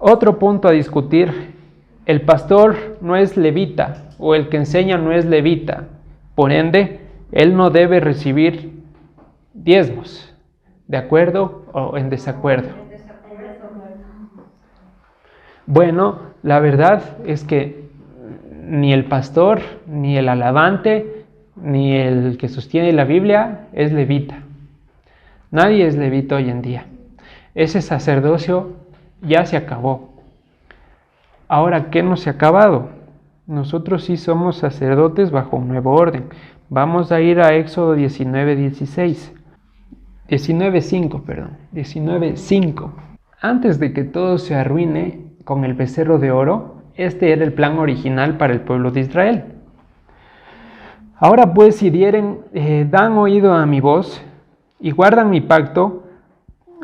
Otro punto a discutir: el pastor no es levita, o el que enseña no es levita, por ende, él no debe recibir diezmos. ¿De acuerdo o en desacuerdo? Bueno, la verdad es que ni el pastor, ni el alabante, ni el que sostiene la Biblia es levita. Nadie es levita hoy en día. Ese sacerdocio ya se acabó. Ahora, ¿qué no se ha acabado? Nosotros sí somos sacerdotes bajo un nuevo orden. Vamos a ir a Éxodo 19:5. Antes de que todo se arruine con el becerro de oro, este era el plan original para el pueblo de Israel. Ahora pues, si dan oído a mi voz y guardan mi pacto,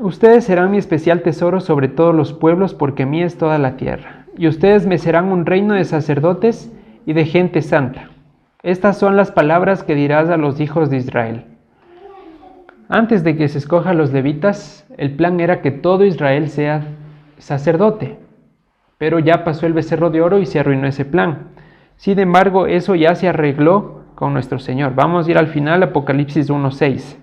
ustedes serán mi especial tesoro sobre todos los pueblos, porque mía es toda la tierra. Y ustedes me serán un reino de sacerdotes y de gente santa. Estas son las palabras que dirás a los hijos de Israel. Antes de que se escoja a los levitas, el plan era que todo Israel sea sacerdote. Pero ya pasó el becerro de oro y se arruinó ese plan. Sin embargo, eso ya se arregló con nuestro Señor. Vamos a ir al final, Apocalipsis 1:6.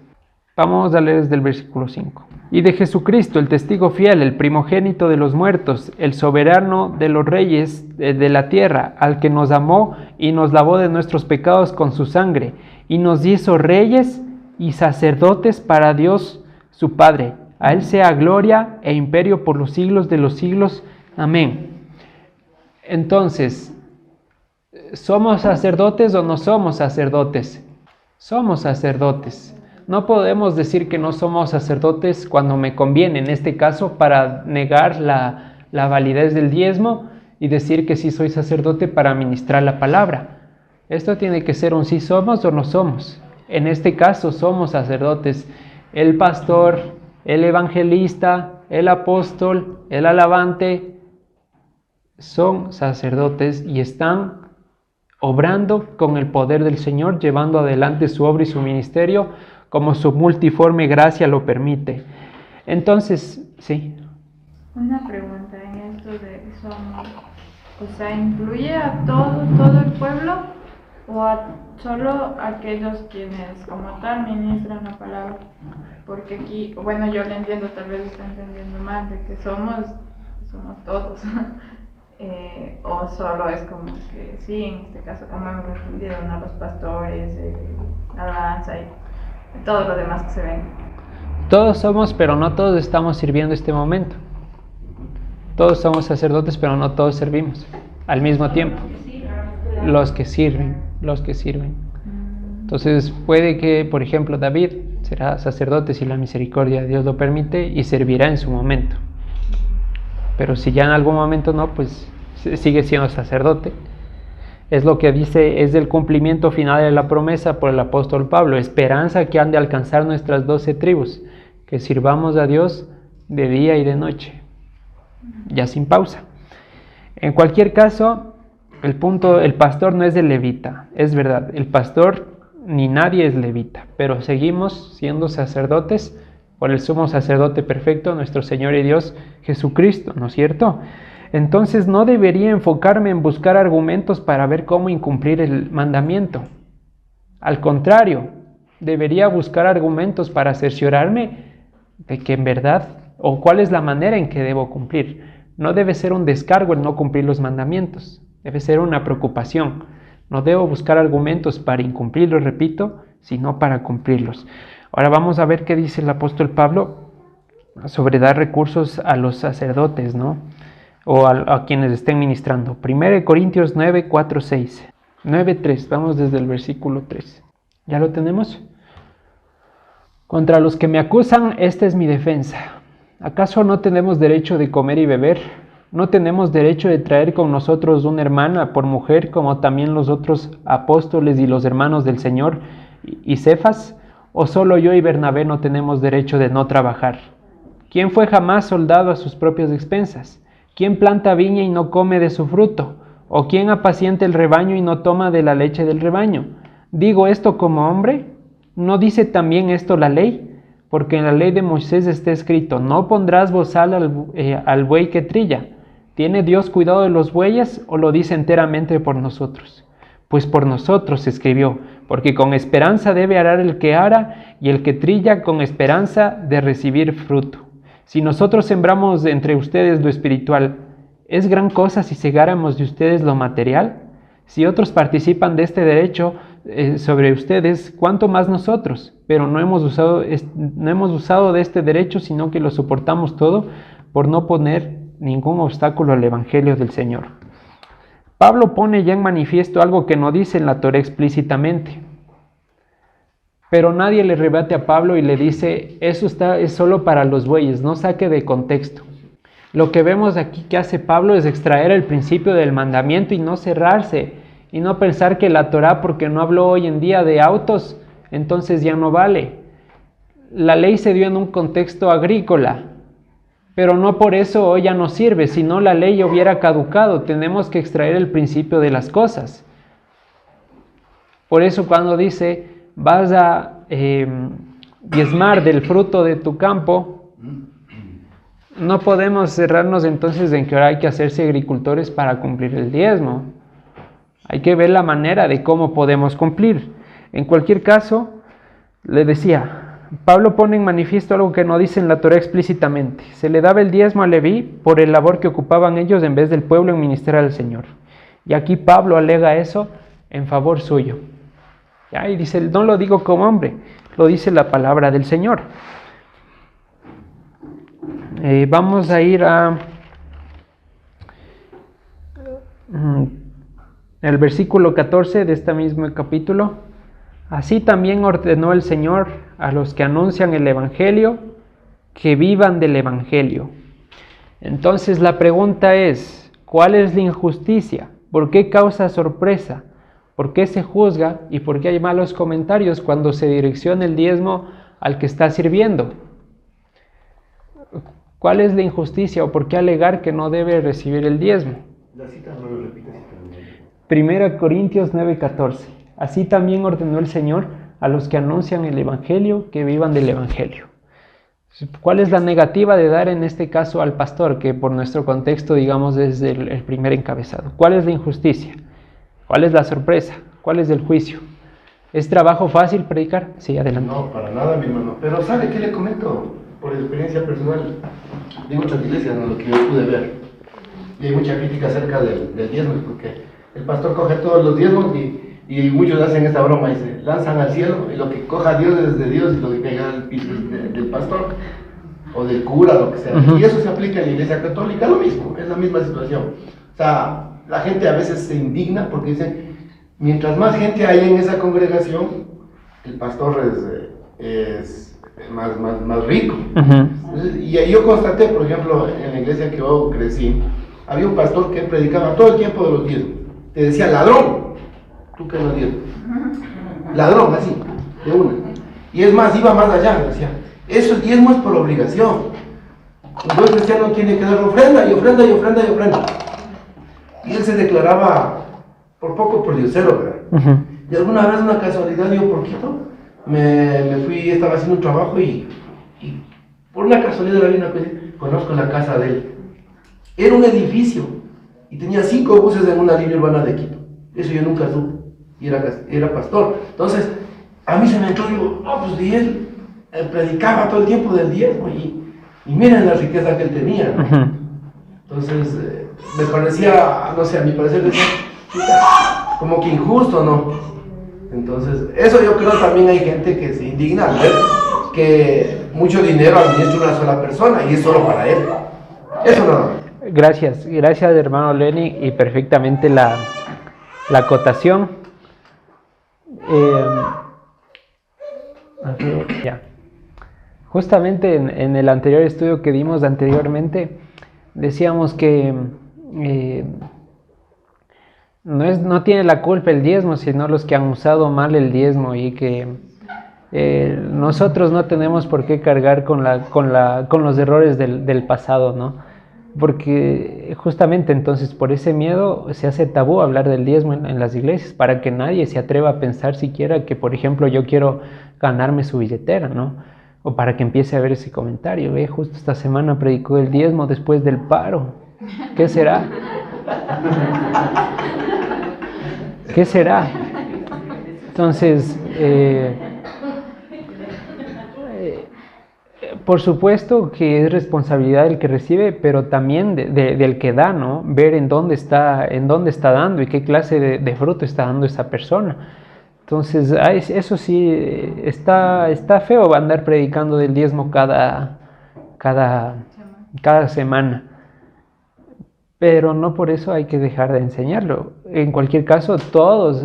Vamos a leer desde el versículo 5. Y de Jesucristo, el testigo fiel, el primogénito de los muertos, el soberano de los reyes de la tierra, al que nos amó y nos lavó de nuestros pecados con su sangre, y nos hizo reyes y sacerdotes para Dios su Padre. A Él sea gloria e imperio por los siglos de los siglos. Amén. Entonces, ¿somos sacerdotes o no somos sacerdotes? Somos sacerdotes. No podemos decir que no somos sacerdotes cuando me conviene, en este caso para negar la validez del diezmo y decir que sí soy sacerdote para ministrar la palabra. Esto tiene que ser un sí somos o no somos. En este caso somos sacerdotes. El pastor, el evangelista, el apóstol, el alabante son sacerdotes y están obrando con el poder del Señor, llevando adelante su obra y su ministerio como su multiforme gracia lo permite. Entonces, sí. Una pregunta en esto de somos, o sea, ¿incluye a todo el pueblo o a solo aquellos quienes como tal ministran la palabra? Porque aquí, bueno, yo le entiendo, tal vez está entendiendo mal, de que somos todos. O solo es como que sí, en este caso como hemos entendido, ¿no? Los pastores, la alabanza y todo lo demás que se ven. Todos somos, pero no todos estamos sirviendo este momento. Todos somos sacerdotes, pero no todos servimos al mismo tiempo. Los que sirven. Entonces puede que, por ejemplo, David será sacerdote si la misericordia de Dios lo permite y servirá en su momento. Pero si ya en algún momento no, pues sigue siendo sacerdote. Es lo que dice, es el cumplimiento final de la promesa por el apóstol Pablo, esperanza que han de alcanzar nuestras 12 tribus, que sirvamos a Dios de día y de noche, ya sin pausa. En cualquier caso, el pastor no es el levita, es verdad, el pastor ni nadie es levita, pero seguimos siendo sacerdotes por el sumo sacerdote perfecto, nuestro Señor y Dios Jesucristo, ¿no es cierto? Entonces no debería enfocarme en buscar argumentos para ver cómo incumplir el mandamiento. Al contrario, debería buscar argumentos para cerciorarme de que en verdad, o cuál es la manera en que debo cumplir. No debe ser un descargo el no cumplir los mandamientos, debe ser una preocupación. No debo buscar argumentos para incumplirlos, repito, sino para cumplirlos. Ahora vamos a ver qué dice el apóstol Pablo sobre dar recursos a los sacerdotes, ¿no? O a quienes estén ministrando. 1 Corintios 9, 4, 6. 9, 3. Vamos desde el versículo 3. ¿Ya lo tenemos? Contra los que me acusan, esta es mi defensa. ¿Acaso no tenemos derecho de comer y beber? ¿No tenemos derecho de traer con nosotros una hermana por mujer, como también los otros apóstoles y los hermanos del Señor y Cefas? ¿O solo yo y Bernabé no tenemos derecho de no trabajar? ¿Quién fue jamás soldado a sus propias expensas? ¿Quién planta viña y no come de su fruto? ¿O quién apacienta el rebaño y no toma de la leche del rebaño? ¿Digo esto como hombre? ¿No dice también esto la ley? Porque en la ley de Moisés está escrito, no pondrás bozal al buey que trilla. ¿Tiene Dios cuidado de los bueyes o lo dice enteramente por nosotros? Pues por nosotros escribió, porque con esperanza debe arar el que ara y el que trilla con esperanza de recibir fruto. Si nosotros sembramos entre ustedes lo espiritual, ¿es gran cosa si segáramos de ustedes lo material? Si otros participan de este derecho sobre ustedes, ¿cuánto más nosotros? Pero no hemos usado de este derecho, sino que lo soportamos todo por no poner ningún obstáculo al Evangelio del Señor. Pablo pone ya en manifiesto algo que no dice en la Torá explícitamente. Pero nadie le rebate a Pablo y le dice, eso es solo para los bueyes, no saque de contexto. Lo que vemos aquí que hace Pablo es extraer el principio del mandamiento y no cerrarse, y no pensar que la Torá, porque no habló hoy en día de autos, entonces ya no vale. La ley se dio en un contexto agrícola, pero no por eso hoy ya no sirve, si no la ley hubiera caducado. Tenemos que extraer el principio de las cosas. Por eso cuando dice, vas a diezmar del fruto de tu campo, no podemos cerrarnos entonces en que ahora hay que hacerse agricultores para cumplir el diezmo. Hay que ver la manera de cómo podemos cumplir. En cualquier caso, le decía, Pablo pone en manifiesto algo que no dice en la Torá explícitamente. Se le daba el diezmo a Leví por el labor que ocupaban ellos en vez del pueblo en ministrar al Señor. Y aquí Pablo alega eso en favor suyo. Y dice, no lo digo como hombre, lo dice la palabra del Señor. Vamos a ir a el versículo 14 de este mismo capítulo. Así también ordenó el Señor a los que anuncian el Evangelio que vivan del Evangelio. Entonces la pregunta es, ¿cuál es la injusticia? ¿Por qué causa sorpresa? ¿Por qué se juzga y por qué hay malos comentarios cuando se direcciona el diezmo al que está sirviendo? ¿Cuál es la injusticia o por qué alegar que no debe recibir el diezmo? La cita no lo repite. 1 Corintios 9:14. Así también ordenó el Señor a los que anuncian el Evangelio que vivan del Evangelio. ¿Cuál es la negativa de dar en este caso al pastor, que por nuestro contexto digamos es el primer encabezado? ¿Cuál es la injusticia? ¿Cuál es la sorpresa? ¿Cuál es el juicio? ¿Es trabajo fácil predicar? Sí, adelante. No, para nada, mi hermano. Pero ¿sabe qué le comento? Por experiencia personal de muchas iglesias, ¿no? Lo que yo pude ver. Y hay mucha crítica acerca del diezmo, porque el pastor coge todos los diezmos y muchos hacen esta broma y se lanzan al cielo, y lo que coja Dios es de Dios y lo que caiga al piso es del pastor o del cura, lo que sea. Uh-huh. Y eso se aplica en la iglesia católica, lo mismo, es la misma situación. O sea, la gente a veces se indigna porque dicen, mientras más gente hay en esa congregación, el pastor es más rico. Uh-huh. Y yo constaté, por ejemplo, en la iglesia que yo crecí, había un pastor que predicaba todo el tiempo de los diezmos. Te decía, ladrón, tú que no diezmos. Ladrón, así, de una. Y es más, iba más allá, decía, eso diezmo es por obligación. Un buen cristiano tiene que dar ofrenda y ofrenda y ofrenda y ofrenda. Y él se declaraba por poco por diosero, ¿verdad? Uh-huh. Y alguna vez, una casualidad, yo poquito, me fui, estaba haciendo un trabajo y por una casualidad de la vida, pues, conozco la casa de él. Era un edificio y tenía 5 buses en una línea urbana de Quito. Eso yo nunca supe. Y era pastor. Entonces, a mí se me entró, digo, pues y él predicaba todo el tiempo del diezmo y miren la riqueza que él tenía, ¿no? Uh-huh. Entonces, me parecía, no sé, a mi parecer, como que injusto, ¿no? Entonces, eso yo creo también hay gente que se indigna al ver que mucho dinero administra una sola persona y es solo para él. Eso no. Gracias hermano Lenny, y perfectamente la acotación. Ya. Justamente en el anterior estudio que dimos anteriormente, decíamos que no tiene la culpa el diezmo, sino los que han usado mal el diezmo, y que nosotros no tenemos por qué cargar con los errores del pasado, ¿no? Porque justamente entonces por ese miedo se hace tabú hablar del diezmo en las iglesias, para que nadie se atreva a pensar siquiera que, por ejemplo, yo quiero ganarme su billetera, ¿no? O para que empiece a ver ese comentario, justo esta semana predicó el diezmo después del paro. ¿Qué será? ¿Qué será? Entonces, por supuesto que es responsabilidad del que recibe, pero también del que da, ¿no? Ver en dónde está dando y qué clase de fruto está dando esa persona. Entonces, eso sí, está feo andar predicando del diezmo cada semana. Pero no por eso hay que dejar de enseñarlo. En cualquier caso, todos...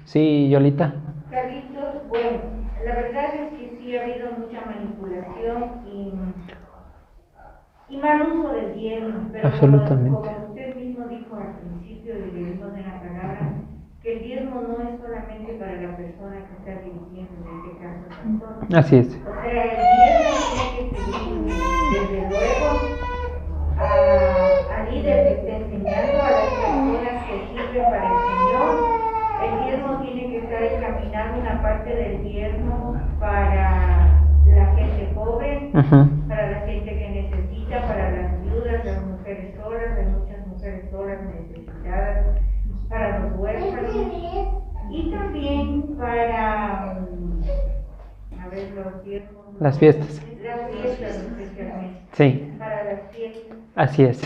Sí, Yolita. Carlitos, bueno, la verdad es que sí ha habido mucha manipulación y mal uso del diezmo, pero Absolutamente. como usted mismo dijo al principio de leernos en la palabra, que el diezmo no es solamente para la persona que está dirigiendo, en este caso el pastor. Así es. O sea, el diezmo tiene que seguir, desde luego, al líder que está enseñando, a las personas que sirven para el Señor. El diezmo tiene que estar encaminado, una parte del diezmo para la gente pobre, para la gente que necesita, para las viudas, las mujeres solas, hay muchas mujeres solas necesitadas, para los huérfanos y también para, los diezmos. Las fiestas. Las fiestas especialmente. Sí. Para las fiestas. Así es.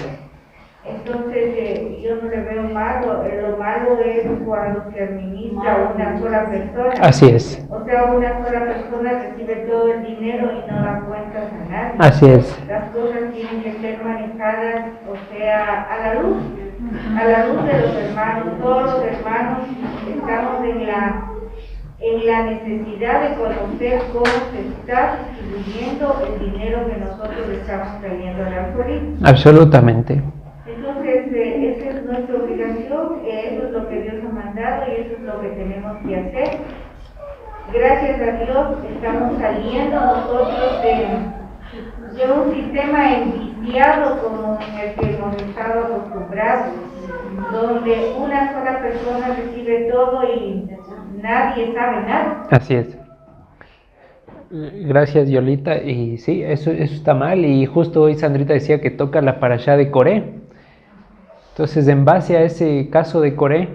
Entonces, yo no le veo malo. Lo malo es cuando se administra una sola persona. Así es. O sea, una sola persona recibe todo el dinero y no da cuentas a nadie. Así es. Las cosas tienen que ser manejadas, o sea, a la luz de los hermanos. Todos los hermanos estamos en la necesidad de conocer cómo se está distribuyendo el dinero que nosotros estamos trayendo a la alfolí. Absolutamente. Entonces, esa es nuestra obligación, eso es lo que Dios ha mandado y eso es lo que tenemos que hacer. Gracias a Dios estamos saliendo nosotros de un sistema enviciado como en el que hemos estado acostumbrados, donde una sola persona recibe todo y nadie sabe nada. Así es. Gracias, Yolita. Y sí, eso está mal. Y justo hoy Sandrita decía que toca la parashá de Coré. Entonces, en base a ese caso de Coré,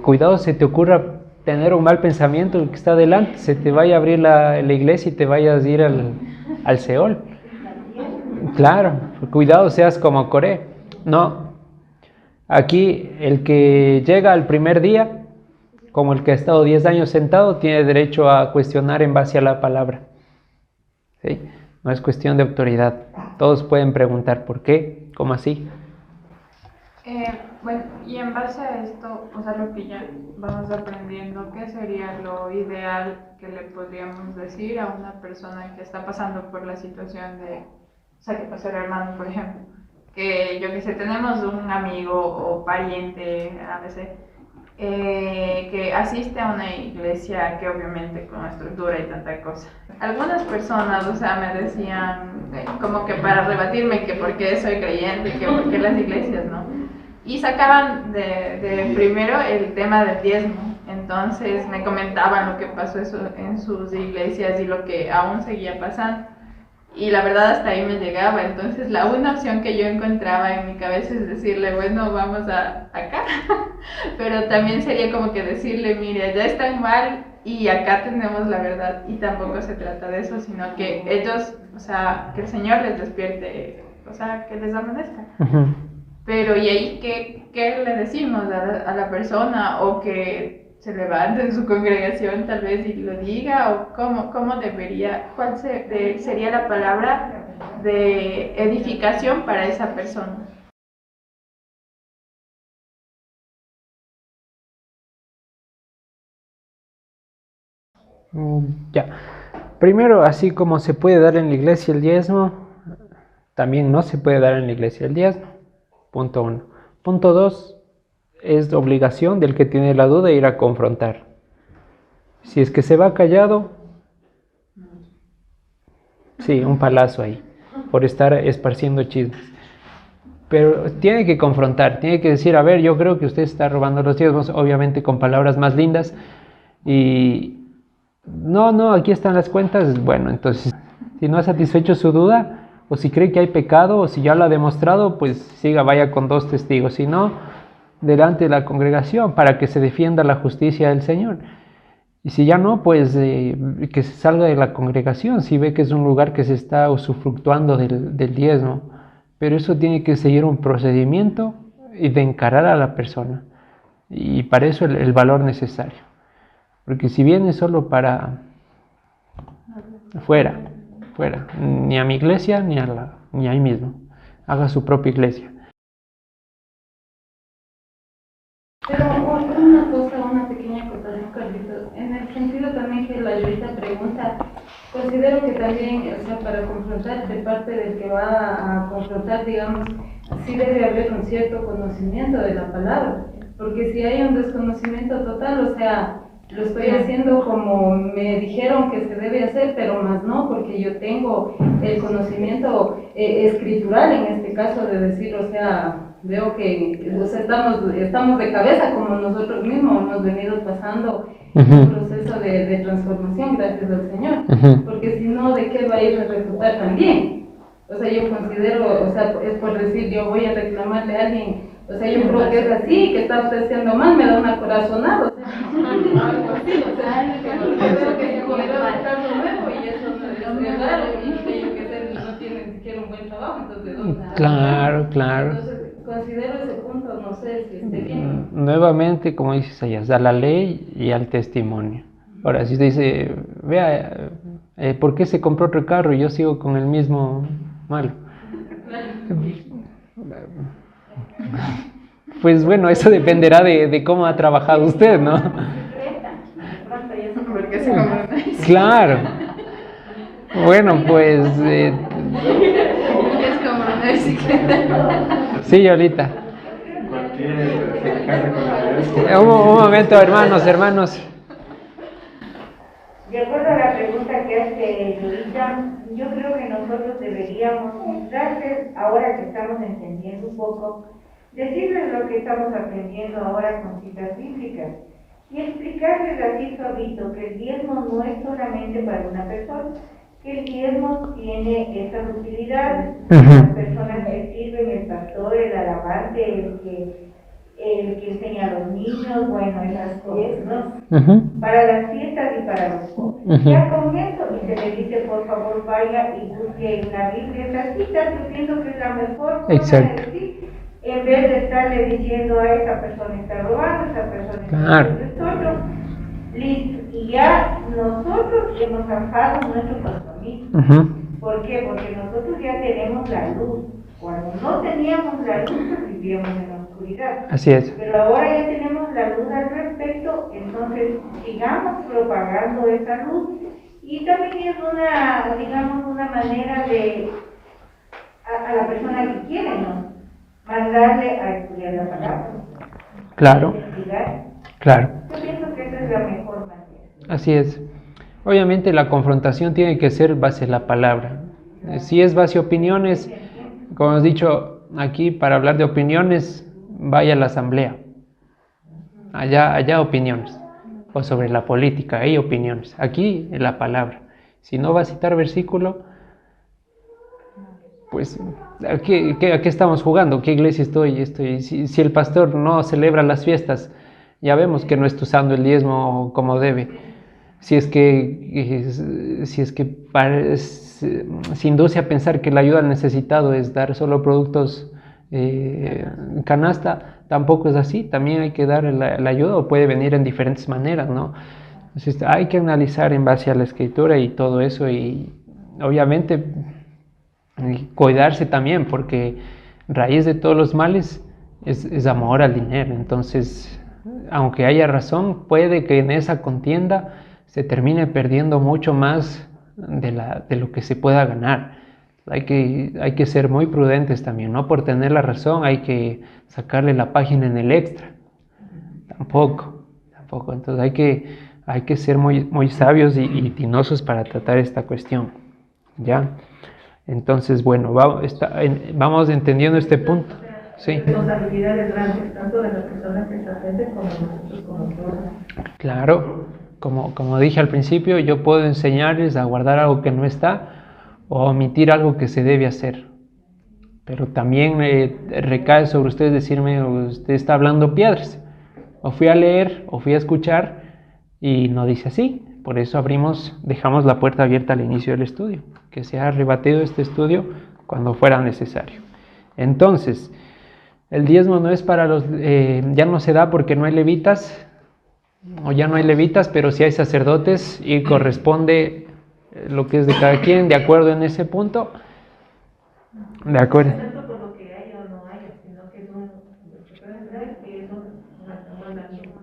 cuidado se te ocurra tener un mal pensamiento el que está delante, se te vaya a abrir la iglesia y te vayas a ir al Seol. Claro, cuidado seas como Coré. No, aquí el que llega al primer día, como el que ha estado 10 años sentado, tiene derecho a cuestionar en base a la palabra. ¿Sí? No es cuestión de autoridad. Todos pueden preguntar por qué, cómo así. Bueno, y en base a esto, o sea, lo que ya vamos aprendiendo, ¿qué sería lo ideal que le podríamos decir a una persona que está pasando por la situación de, o sea, que pasó el hermano, por ejemplo, que yo que sé, tenemos un amigo o pariente, a veces, que asiste a una iglesia que obviamente con estructura y tanta cosa. Algunas personas, o sea, me decían, como que para rebatirme que por qué soy creyente, que por qué las iglesias, ¿no? Y sacaban de primero el tema del diezmo. Entonces me comentaban lo que pasó eso en sus iglesias y lo que aún seguía pasando. Y la verdad hasta ahí me llegaba. Entonces la única opción que yo encontraba en mi cabeza es decirle, bueno, vamos acá. Pero también sería como que decirle, mire, ya están mal y acá tenemos la verdad. Y tampoco se trata de eso, sino que ellos, o sea, que el Señor les despierte, o sea, que les amanezca. Pero ¿y ahí qué le decimos a la persona? O que se levante en su congregación tal vez y lo diga, o cómo debería, cuál sería la palabra de edificación para esa persona. Ya. Primero, así como se puede dar en la iglesia el diezmo, también no se puede dar en la iglesia el diezmo. Punto 1. Punto 2, es obligación del que tiene la duda ir a confrontar. Si es que se va callado, sí, un palazo ahí, por estar esparciendo chismes. Pero tiene que confrontar, tiene que decir, a ver, yo creo que usted está robando los diezmos, obviamente con palabras más lindas, y no, aquí están las cuentas. Bueno, entonces, si no ha satisfecho su duda, o si cree que hay pecado, o si ya lo ha demostrado, pues siga, vaya con 2 testigos, si no, delante de la congregación, para que se defienda la justicia del Señor. Y si ya no, pues que se salga de la congregación, si ve que es un lugar que se está usufructuando del diezmo. Pero eso tiene que seguir un procedimiento y de encarar a la persona. Y para eso el valor necesario. Porque si viene solo para fuera, ni a mi iglesia ni ahí mismo, haga su propia iglesia. Pero una cosa, una pequeña acotación, Carlitos, en el sentido también que la Yolita pregunta, considero que también, o sea, para confrontar de parte del que va a confrontar, digamos, sí debe haber un cierto conocimiento de la palabra, porque si hay un desconocimiento total, o sea, lo estoy haciendo como me dijeron que se debe hacer, pero más no, porque yo tengo el conocimiento escritural en este caso de decir, o sea, veo que o sea, estamos de cabeza como nosotros mismos hemos venido pasando un proceso de transformación gracias al Señor, porque si no, ¿de qué va a ir a refutar también? O sea, yo considero, o sea, es por decir, yo voy a reclamarle a alguien, o sea, yo creo que es así, que está usted haciendo mal, me da una corazonada, o sea, algo así, o sea, yo creo que se comió un carro nuevo y eso no es raro, y ellos que no tienen ni siquiera un buen trabajo, entonces ¿de dónde? Claro. Entonces, considero ese punto, no sé si esté bien. Nuevamente, como dices allá, a la ley y al testimonio. Ahora, si usted dice, vea, ¿por qué se compró otro carro y yo sigo con el mismo malo? Pues bueno, eso dependerá de cómo ha trabajado usted, ¿no? Claro. Bueno, pues... Es como una bicicleta. Sí, Yolita. Un momento, hermanos. De acuerdo a la pregunta que hace Yolita, yo creo que nosotros deberíamos darles, ahora que estamos entendiendo un poco, decirles lo que estamos aprendiendo ahora con citas bíblicas y explicarles así suavito que el diezmo no es solamente para una persona, que el diezmo tiene estas utilidades. Las personas que sirven, el pastor, el alabante, el que enseña a los niños, bueno, esas cosas, ¿no? Para las fiestas y para los pobres. Ya con eso, y se le dice, por favor, vaya y busque en la Biblia esa cita, yo pienso que es la mejor forma de decir, en vez de estarle diciendo a esa persona está robando, esa persona está haciendo esto, listo. Y ya nosotros hemos zanjado nuestro compromiso. ¿Por qué? Porque nosotros ya tenemos la luz. Cuando no teníamos la luz, pues vivíamos en la oscuridad. Así es. Pero ahora ya tenemos la luz al respecto, entonces sigamos propagando esa luz. Y también es una, digamos, una manera de, a la persona que quiere, ¿no? Mandarle a estudiar la palabra. Claro. Claro. Yo pienso que esa es la mejor manera. Así es. Obviamente la confrontación tiene que ser base en la palabra. Si es base opiniones, como hemos dicho aquí, para hablar de opiniones, vaya a la asamblea. Allá opiniones. O sobre la política, hay opiniones. Aquí en la palabra. Si no va a citar versículo, pues ¿a qué estamos jugando? ¿Qué iglesia estoy? Si el pastor no celebra las fiestas, ya vemos que no está usando el diezmo como debe. Si es que se induce a pensar que la ayuda al necesitado es dar solo productos canasta, tampoco es así. También hay que dar la ayuda, o puede venir en diferentes maneras, ¿no? Entonces hay que analizar en base a la escritura y todo eso, y obviamente cuidarse también, porque raíz de todos los males es amor al dinero. Entonces, aunque haya razón, puede que en esa contienda se termine perdiendo mucho más de lo que se pueda ganar. Hay que ser muy prudentes también, no por tener la razón hay que sacarle la página en el extra, tampoco. Entonces hay que ser muy sabios y tinosos para tratar esta cuestión, ¿ya? Entonces, bueno, vamos entendiendo este punto. Sí. Responsabilidades grandes, tanto de las personas que se ofenden como de nosotros como personas. Claro, como dije al principio, yo puedo enseñarles a guardar algo que no está, o omitir algo que se debe hacer. Pero también recae sobre ustedes decirme, usted está hablando piedras. O fui a leer, o fui a escuchar, y no dice así. Por eso dejamos la puerta abierta al inicio del estudio, que sea rebatido este estudio cuando fuera necesario. Entonces, el diezmo no es para ya no se da porque no hay levitas, o ya no hay levitas, pero sí hay sacerdotes y corresponde lo que es de cada quien, de acuerdo en ese punto. De acuerdo. No tanto por lo que haya o no haya, sino que son los que pueden dar, que son mandamientos.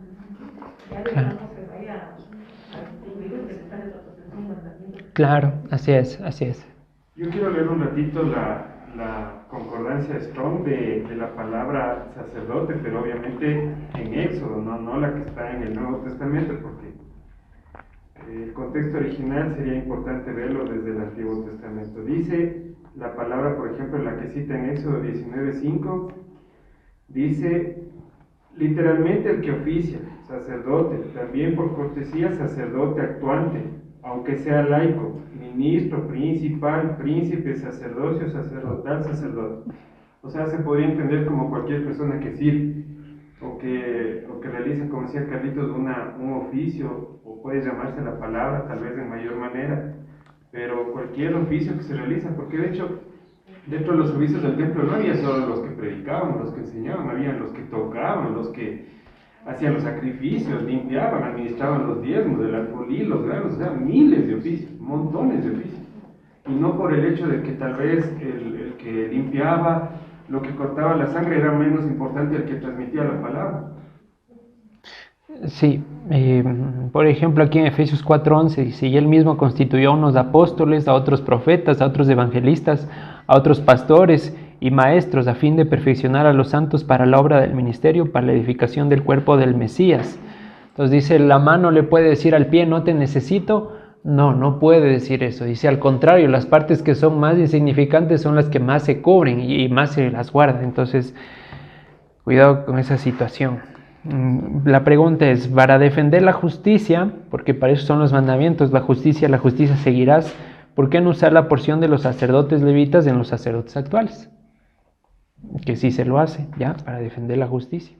Ya dejamos que vaya a cumplir que está en son mandamientos. Claro, así es, así es. Yo quiero leer un ratito la concordancia Strong de la palabra sacerdote, pero obviamente en Éxodo, no la que está en el Nuevo Testamento, porque el contexto original sería importante verlo desde el Antiguo Testamento. Dice la palabra, por ejemplo, la que cita en Éxodo 19:5, dice literalmente el que oficia, sacerdote, también por cortesía sacerdote actuante, aunque sea laico, ministro, principal, príncipe, sacerdocio, sacerdotal, sacerdote. O sea, se podría entender como cualquier persona que sirve o que realiza, como decía Carlitos, un oficio, o puede llamarse la palabra tal vez de mayor manera, pero cualquier oficio que se realiza, porque de hecho dentro de los servicios del templo no había solo los que predicaban, los que enseñaban, había los que tocaban, los que hacían los sacrificios, limpiaban, administraban los diezmos, el alfolí, los granos, o sea, miles de oficios, montones de oficios. Y no por el hecho de que tal vez el que limpiaba, lo que cortaba la sangre era menos importante el que transmitía la palabra. Sí, por ejemplo aquí en Efesios 4:11 dice, y él mismo constituyó a unos apóstoles, a otros profetas, a otros evangelistas, a otros pastores y maestros, a fin de perfeccionar a los santos para la obra del ministerio, para la edificación del cuerpo del Mesías. Entonces dice, la mano le puede decir al pie, no te necesito. No puede decir eso. Dice, al contrario, las partes que son más insignificantes son las que más se cubren y más se las guardan. Entonces, cuidado con esa situación. La pregunta es, para defender la justicia, porque para eso son los mandamientos, la justicia seguirás, ¿por qué no usar la porción de los sacerdotes levitas en los sacerdotes actuales? Que sí se lo hace, ya, para defender la justicia.